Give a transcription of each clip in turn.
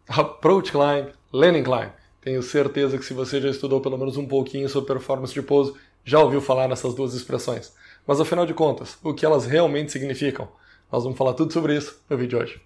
Approach Climb, Landing Climb. Tenho certeza que se você já estudou pelo menos um pouquinho sobre performance de pouso, já ouviu falar nessas duas expressões. Mas afinal de contas, o que elas realmente significam? Nós vamos falar tudo sobre isso no vídeo de hoje.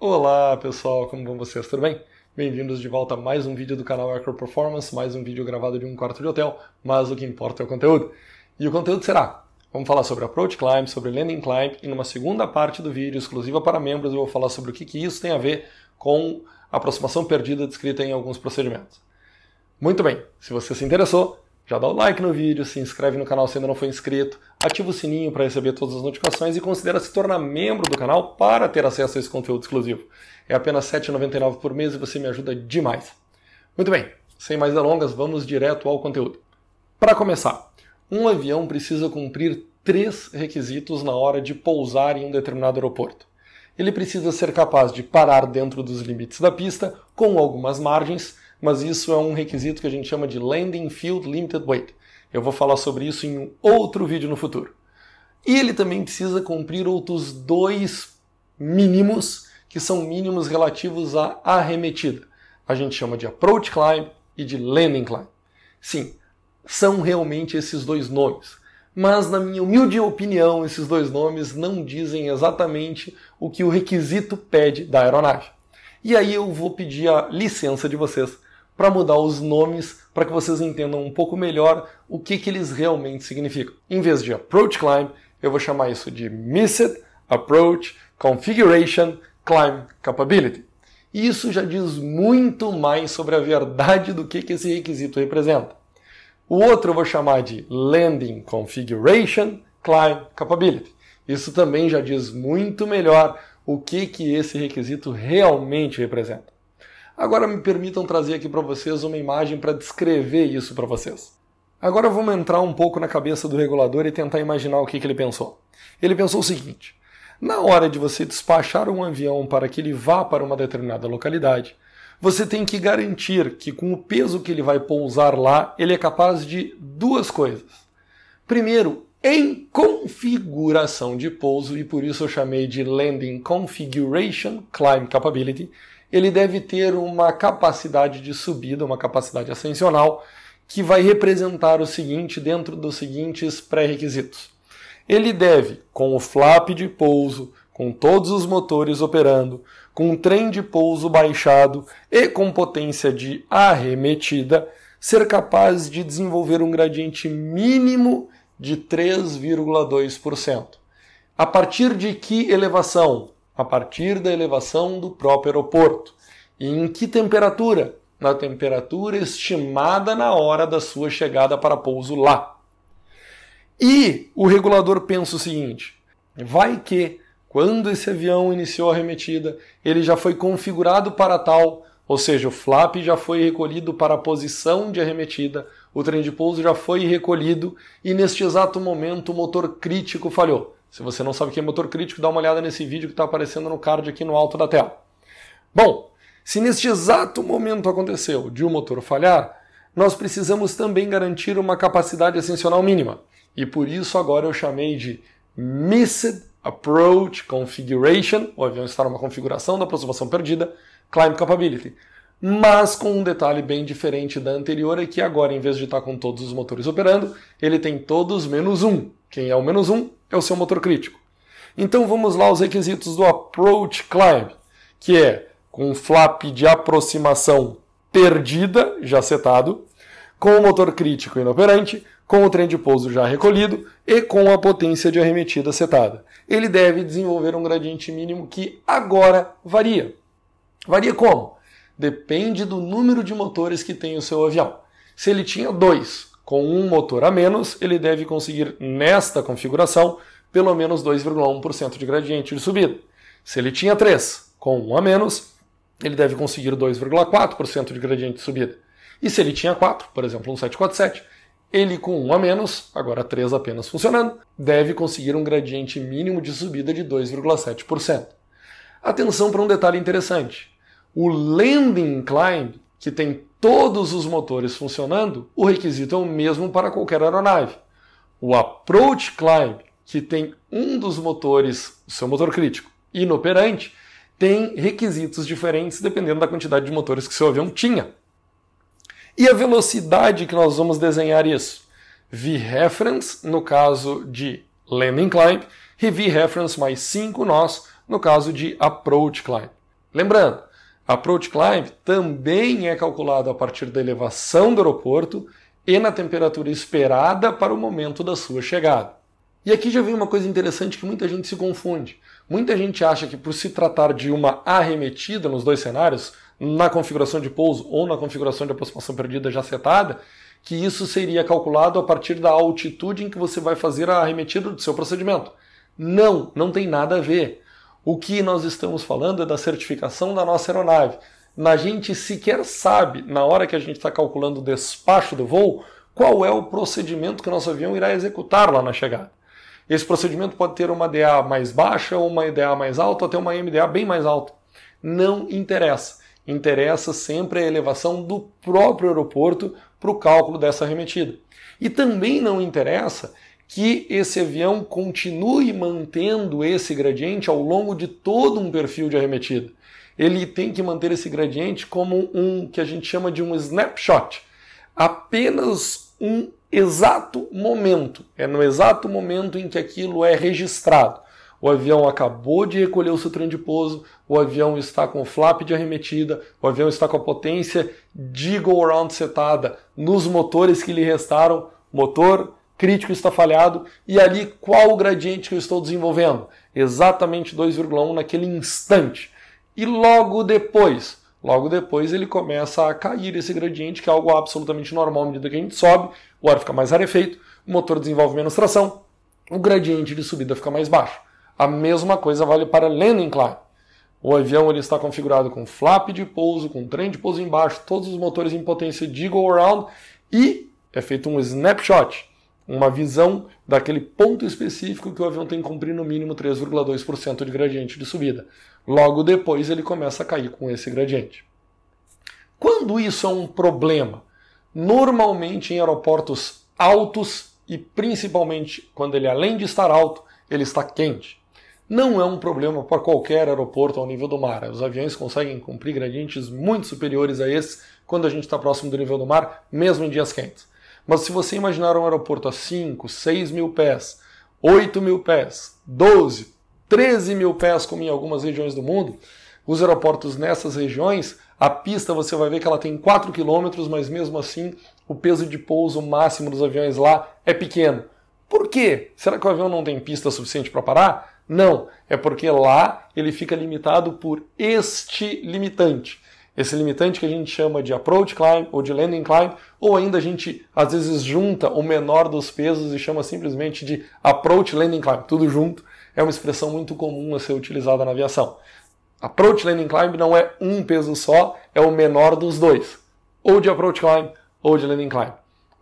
Olá pessoal, como vão vocês? Tudo bem? Bem-vindos de volta a mais um vídeo do canal Acro Performance, mais um vídeo gravado de um quarto de hotel, mas o que importa é o conteúdo. E o conteúdo será: vamos falar sobre Approach Climb, sobre Landing Climb, e numa segunda parte do vídeo, exclusiva para membros, eu vou falar sobre o que isso tem a ver com a aproximação perdida descrita em alguns procedimentos. Muito bem, se você se interessou, já dá o like no vídeo, se inscreve no canal se ainda não for inscrito, ativa o sininho para receber todas as notificações e considera se tornar membro do canal para ter acesso a esse conteúdo exclusivo. É apenas R$ 7,99 por mês e você me ajuda demais. Muito bem, sem mais delongas, vamos direto ao conteúdo. Para começar, um avião precisa cumprir 3 requisitos na hora de pousar em um determinado aeroporto. Ele precisa ser capaz de parar dentro dos limites da pista, com algumas margens, mas isso é um requisito que a gente chama de Landing Field Limited Weight. Eu vou falar sobre isso em um outro vídeo no futuro. E ele também precisa cumprir outros 2 mínimos, que são mínimos relativos à arremetida. A gente chama de Approach Climb e de Landing Climb. Sim, são realmente esses 2 nomes. Mas, na minha humilde opinião, esses 2 nomes não dizem exatamente o que o requisito pede da aeronave. E aí eu vou pedir a licença de vocês para mudar os nomes para que vocês entendam um pouco melhor o que eles realmente significam. Em vez de Approach Climb, eu vou chamar isso de Missed Approach Configuration Climb Capability. E isso já diz muito mais sobre a verdade do que esse requisito representa. O outro eu vou chamar de Landing Configuration Climb Capability. Isso também já diz muito melhor o que esse requisito realmente representa. Agora me permitam trazer aqui para vocês uma imagem para descrever isso para vocês. Agora vamos entrar um pouco na cabeça do regulador e tentar imaginar o que ele pensou. Ele pensou o seguinte: na hora de você despachar um avião para que ele vá para uma determinada localidade, você tem que garantir que com o peso que ele vai pousar lá, ele é capaz de 2 coisas. Primeiro, em configuração de pouso, e por isso eu chamei de Landing Configuration Climb Capability, ele deve ter uma capacidade de subida, uma capacidade ascensional, que vai representar o seguinte dentro dos seguintes pré-requisitos. Ele deve, com o flap de pouso, com todos os motores operando, com um trem de pouso baixado e com potência de arremetida, ser capaz de desenvolver um gradiente mínimo de 3,2%. A partir de que elevação? A partir da elevação do próprio aeroporto. E em que temperatura? Na temperatura estimada na hora da sua chegada para pouso lá. E o regulador pensa o seguinte: vai que, quando esse avião iniciou a arremetida, ele já foi configurado para tal, ou seja, o flap já foi recolhido para a posição de arremetida, o trem de pouso já foi recolhido e neste exato momento o motor crítico falhou. Se você não sabe o que é motor crítico, dá uma olhada nesse vídeo que está aparecendo no card aqui no alto da tela. Bom, se neste exato momento aconteceu de um motor falhar, nós precisamos também garantir uma capacidade ascensional mínima. E por isso agora eu chamei de Missed Approach Configuration, o avião está numa configuração da aproximação perdida, Climb Capability. Mas com um detalhe bem diferente da anterior, é que agora, em vez de estar com todos os motores operando, ele tem todos menos um. Quem é o menos um? É o seu motor crítico. Então vamos lá aos requisitos do Approach Climb, que é com um flap de aproximação perdida, já setado, com o motor crítico inoperante, com o trem de pouso já recolhido e com a potência de arremetida setada. Ele deve desenvolver um gradiente mínimo que agora varia. Varia como? Depende do número de motores que tem o seu avião. Se ele tinha 2 com um motor a menos, ele deve conseguir, nesta configuração, pelo menos 2,1% de gradiente de subida. Se ele tinha 3 com um a menos, ele deve conseguir 2,4% de gradiente de subida. E se ele tinha 4, por exemplo, um 747, ele com um a menos, agora 3 apenas funcionando, deve conseguir um gradiente mínimo de subida de 2,7%. Atenção para um detalhe interessante. O Landing Climb, que tem todos os motores funcionando, o requisito é o mesmo para qualquer aeronave. O Approach Climb, que tem um dos motores, o seu motor crítico, inoperante, tem requisitos diferentes dependendo da quantidade de motores que seu avião tinha. E a velocidade que nós vamos desenhar isso? V-reference, no caso de landing climb, e V-reference mais 5 nós, no caso de approach climb. Lembrando, approach climb também é calculado a partir da elevação do aeroporto e na temperatura esperada para o momento da sua chegada. E aqui já vem uma coisa interessante que muita gente se confunde. Muita gente acha que por se tratar de uma arremetida nos dois cenários, na configuração de pouso ou na configuração de aproximação perdida já setada, que isso seria calculado a partir da altitude em que você vai fazer a arremetida do seu procedimento. Não, não tem nada a ver. O que nós estamos falando é da certificação da nossa aeronave. A gente sequer sabe, na hora que a gente está calculando o despacho do voo, qual é o procedimento que o nosso avião irá executar lá na chegada. Esse procedimento pode ter uma DA mais baixa, ou uma EDA mais alta, ou até uma MDA bem mais alta. Não interessa. Interessa sempre a elevação do próprio aeroporto para o cálculo dessa arremetida. E também não interessa que esse avião continue mantendo esse gradiente ao longo de todo um perfil de arremetida. Ele tem que manter esse gradiente como um que a gente chama de um snapshot. Apenas um exato momento. É no exato momento em que aquilo é registrado. O avião acabou de recolher o seu trem de pouso, o avião está com o flap de arremetida, o avião está com a potência de go-around setada nos motores que lhe restaram, motor crítico está falhado, e ali qual o gradiente que eu estou desenvolvendo? Exatamente 2,1 naquele instante. E logo depois ele começa a cair esse gradiente, que é algo absolutamente normal à medida que a gente sobe, o ar fica mais rarefeito, o motor desenvolve menos tração, o gradiente de subida fica mais baixo. A mesma coisa vale para landing climb. O avião ele está configurado com flap de pouso, com trem de pouso embaixo, todos os motores em potência de go-around e é feito um snapshot, uma visão daquele ponto específico que o avião tem que cumprir no mínimo 3,2% de gradiente de subida. Logo depois ele começa a cair com esse gradiente. Quando isso é um problema? Normalmente em aeroportos altos e principalmente quando ele além de estar alto, ele está quente. Não é um problema para qualquer aeroporto ao nível do mar. Os aviões conseguem cumprir gradientes muito superiores a esses quando a gente está próximo do nível do mar, mesmo em dias quentes. Mas se você imaginar um aeroporto a 5, 6 mil pés, 8 mil pés, 12, 13 mil pés, como em algumas regiões do mundo, os aeroportos nessas regiões, a pista você vai ver que ela tem 4 km, mas mesmo assim o peso de pouso máximo dos aviões lá é pequeno. Por quê? Será que o avião não tem pista suficiente para parar? Não, é porque lá ele fica limitado por este limitante. Esse limitante que a gente chama de approach climb ou de landing climb, ou ainda a gente às vezes junta o menor dos pesos e chama simplesmente de approach landing climb, tudo junto. É uma expressão muito comum a ser utilizada na aviação. Approach landing climb não é um peso só, é o menor dos dois, ou de approach climb ou de landing climb.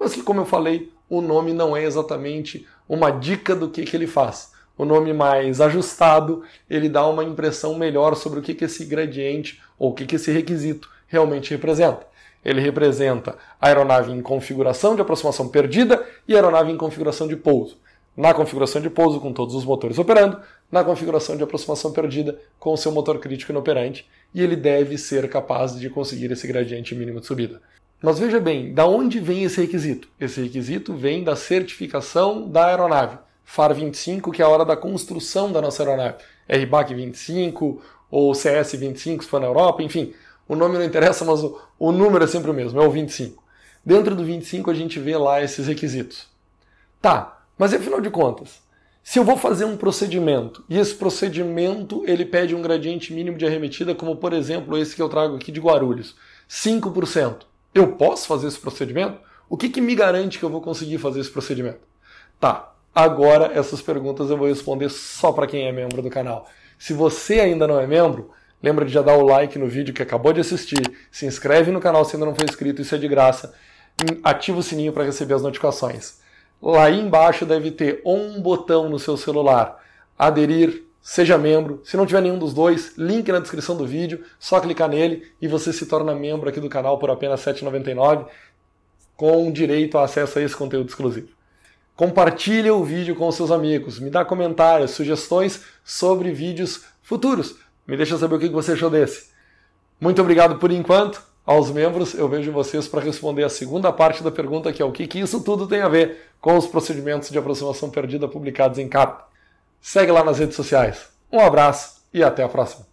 Mas que, como eu falei, o nome não é exatamente uma dica do que ele faz. O nome mais ajustado, ele dá uma impressão melhor sobre o que esse gradiente ou o que esse requisito realmente representa. Ele representa a aeronave em configuração de aproximação perdida e a aeronave em configuração de pouso. Na configuração de pouso, com todos os motores operando, na configuração de aproximação perdida, com o seu motor crítico inoperante, e ele deve ser capaz de conseguir esse gradiente mínimo de subida. Mas veja bem, da onde vem esse requisito? Esse requisito vem da certificação da aeronave. FAR 25, que é a hora da construção da nossa aeronave. RBAC 25 ou CS 25, se for na Europa, enfim. O nome não interessa, mas o número é sempre o mesmo, é o 25. Dentro do 25 a gente vê lá esses requisitos. Tá, mas afinal de contas, se eu vou fazer um procedimento, e esse procedimento ele pede um gradiente mínimo de arremetida, como por exemplo esse que eu trago aqui de Guarulhos, 5%. Eu posso fazer esse procedimento? O que me garante que eu vou conseguir fazer esse procedimento? Tá. Agora, essas perguntas eu vou responder só para quem é membro do canal. Se você ainda não é membro, lembra de já dar o like no vídeo que acabou de assistir, se inscreve no canal se ainda não for inscrito, isso é de graça, ativa o sininho para receber as notificações. Lá embaixo deve ter um botão no seu celular, aderir seja membro. Se não tiver nenhum dos dois, link na descrição do vídeo, só clicar nele e você se torna membro aqui do canal por apenas R$ 7,99, com direito a acesso a esse conteúdo exclusivo. Compartilhe o vídeo com os seus amigos, me dá comentários, sugestões sobre vídeos futuros. Me deixa saber o que você achou desse. Muito obrigado por enquanto. Aos membros, eu vejo vocês para responder a segunda parte da pergunta, que é o que isso tudo tem a ver com os procedimentos de aproximação perdida publicados em CAP. Segue lá nas redes sociais. Um abraço e até a próxima.